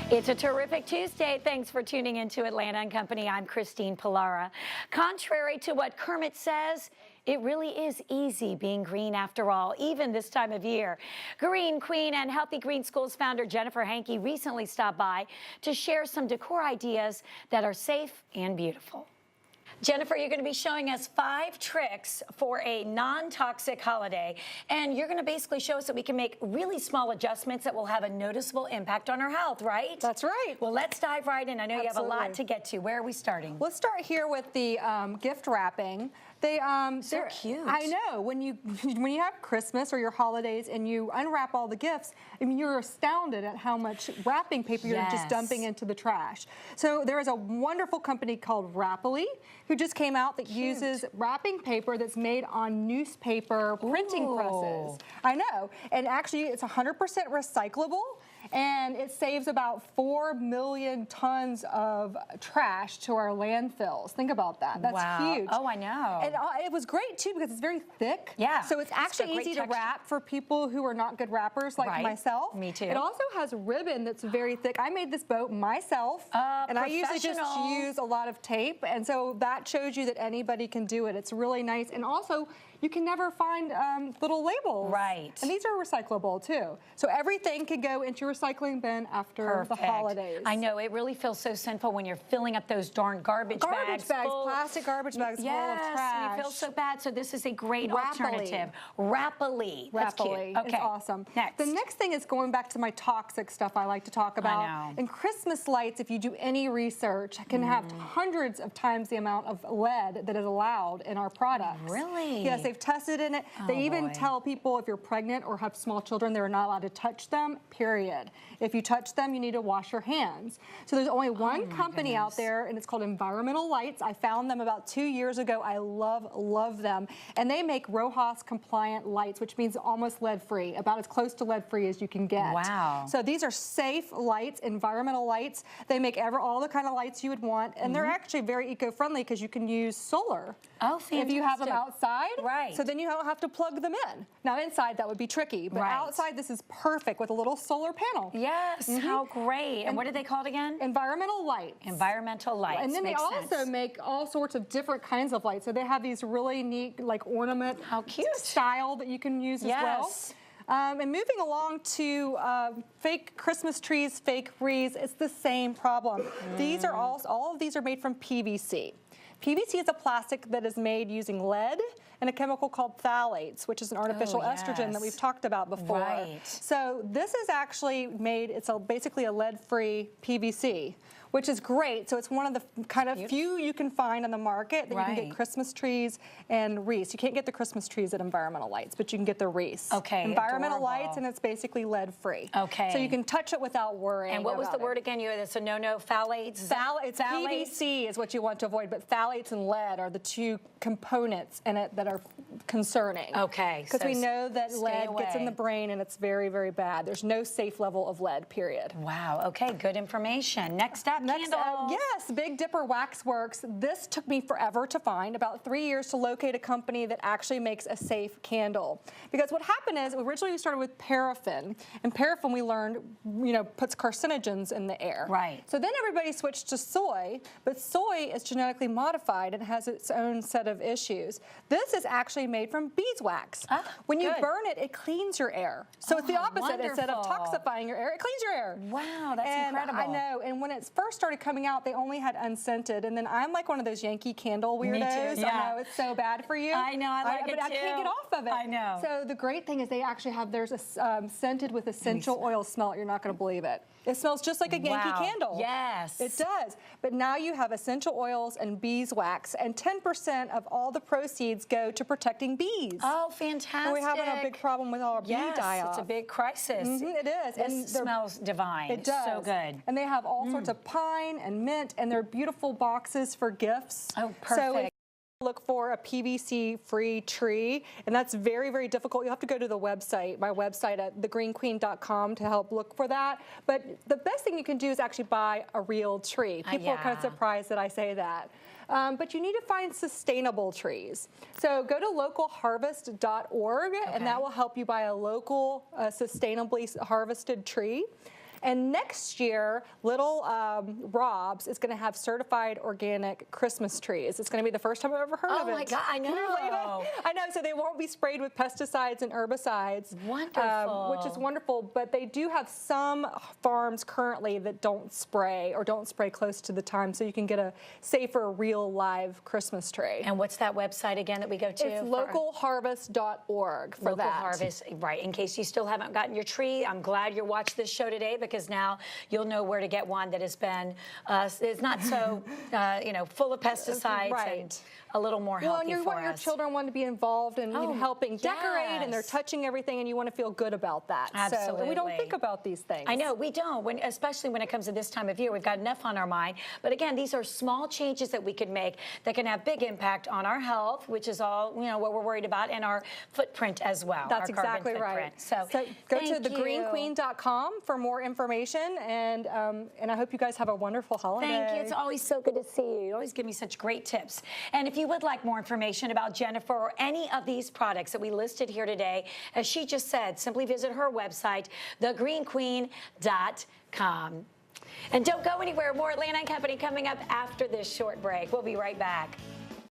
It's a terrific Tuesday. Thanks for tuning into Atlanta and Company. I'm Christine Pilara. Contrary to what Kermit says, it really is easy being green after all, even this time of year. Green Queen and Healthy Green Schools founder Jennifer Hankey recently stopped by to share some decor ideas that are safe and beautiful. Jennifer, you're going to be showing us 5 tricks for a non-toxic holiday, and you're going to basically show us that we can make really small adjustments that will have a noticeable impact on our health, right? That's right. Well, let's dive right in. I know Absolutely. you have a lot to get to. Where are we starting? Let's start here with the gift wrapping. So cute. I know. When you have Christmas or your holidays and you unwrap all the gifts, I mean, you're astounded at how much wrapping paper you're just dumping into the trash. So there is a wonderful company called Rapidly who just came out that uses wrapping paper that's made on newspaper printing presses. I know. And actually, it's 100% recyclable. And it saves about 4 million tons of trash to our landfills. Think about that. That's huge. Oh, I know. And it was great, too, because it's very thick. Yeah. So it's actually easy to wrap for people who are not good wrappers like myself. Me too. It also has ribbon that's very thick. I made this boat myself. And I usually just use a lot of tape. And so that shows you that anybody can do it. It's really nice. And also, you can never find little labels. Right. And these are recyclable, too. So everything can go into your recycling bin after the holidays. I know. It really feels so sinful when you're filling up those darn garbage bags. Plastic garbage bags full of trash. You feel so bad. So this is a great alternative. Rapidly. That's cute. Okay. It's awesome. Next. The next thing is going back to my toxic stuff I like to talk about. I know. And Christmas lights, if you do any research, can have hundreds of times the amount of lead that is allowed in our products. Really? Yes, they've tested in it. They even tell people if you're pregnant or have small children, they're not allowed to touch them, period. If you touch them, you need to wash your hands. So there's only one company out there, and it's called Environmental Lights. I found them about 2 years ago. I love them. And they make RoHS compliant lights, which means almost lead-free, about as close to lead-free as you can get. Wow. So these are safe lights, environmental lights. They make all the kind of lights you would want, and they're actually very eco-friendly because you can use solar. Oh, fantastic. If you have them outside. Right. So then you don't have to plug them in. Now inside that would be tricky, but outside this is perfect with a little solar panel. Yes, how great. And what did they call it again? Environmental lights. Environmental lights. And then they also make all sorts of different kinds of lights. So they have these really neat, like ornament style that you can use as well. And moving along to fake Christmas trees, fake wreaths, it's the same problem. These are all of these are made from PVC. PVC is a plastic that is made using lead and a chemical called phthalates, which is an artificial estrogen that we've talked about before. Right. So this is actually made, it's basically a lead-free PVC, which is great. So it's one of the kind of few you can find on the market that you can get Christmas trees and wreaths. You can't get the Christmas trees at Environmental Lights, but you can get the wreaths. Okay, Environmental Lights, and it's basically lead-free. Okay. So you can touch it without worrying. And what was the word again? It's a no-no, phthalates? It's PVC is what you want to avoid, but phthalates and lead are the two components in it that are concerning. Okay. Because we know that lead gets in the brain and it's very, very bad. There's no safe level of lead, period. Wow. Okay, good information. Next up, candles. Yes, Big Dipper Waxworks. This took me forever to find, about 3 years to locate a company that actually makes a safe candle. Because what happened is, originally we started with paraffin, and paraffin we learned, puts carcinogens in the air. Right. So then everybody switched to soy, but soy is genetically modified and has its own set of issues. This is actually made from beeswax. When you burn it, it cleans your air. So it's the opposite. Wonderful. Instead of toxifying your air, it cleans your air. Wow, that's incredible. I know. And when it first started coming out, they only had unscented. And then I'm like one of those Yankee Candle weirdos. Me too, yeah. I know it's so bad for you. I know, I like it but I too. can't get off of it. I know. So the great thing is they actually have theirs scented with essential oil smell. You're not going to believe it. It smells just like a Yankee Candle. Yes. It does. But now you have essential oils and beeswax, and 10% of all the proceeds go to protecting bees. Oh, fantastic. And we're having a big problem with our bee die-off. It's a big crisis. It is. This smells divine. It does. So good. And they have all sorts of pine and mint, and they're beautiful boxes for gifts. Oh, perfect. So look for a PVC-free tree, and that's very, very difficult. You have to go to the website, my website at thegreenqueen.com to help look for that. But the best thing you can do is actually buy a real tree. People are kind of surprised that I say that. But you need to find sustainable trees. So go to localharvest.org, and that will help you buy a local, sustainably harvested tree. And next year, Little Rob's is going to have certified organic Christmas trees. It's going to be the first time I've ever heard of it. Oh my God, I Can you believe know. it? I know, so they won't be sprayed with pesticides and herbicides. Wonderful. Which is wonderful, but they do have some farms currently that don't spray or don't spray close to the time, so you can get a safer, real, live Christmas tree. And what's that website again that we go to? It's localharvest.org for Local that. Harvest, right. In case you still haven't gotten your tree, I'm glad you watched this show today, because now you'll know where to get one that has been, is not so, full of pesticides Right. and a little more Well, healthy and you for want your us. children want to be involved in Oh, helping decorate, and they're yes. touching everything, and you want to feel good about that. So, and we don't Absolutely. think about these things. I know, we don't, especially when it comes to this time of year. We've got enough on our mind. But again, these are small changes that we can make that can have big impact on our health, which is all, what we're worried about, and our footprint as well. That's our carbon exactly right. footprint. So go to thank you. thegreenqueen.com for more information, and I hope you guys have a wonderful holiday. Thank you. It's always so good to see you. You always give me such great tips. And if you would like more information about Jennifer or any of these products that we listed here today, as she just said, simply visit her website, thegreenqueen.com. And don't go anywhere. More Atlanta & Company coming up after this short break. We'll be right back.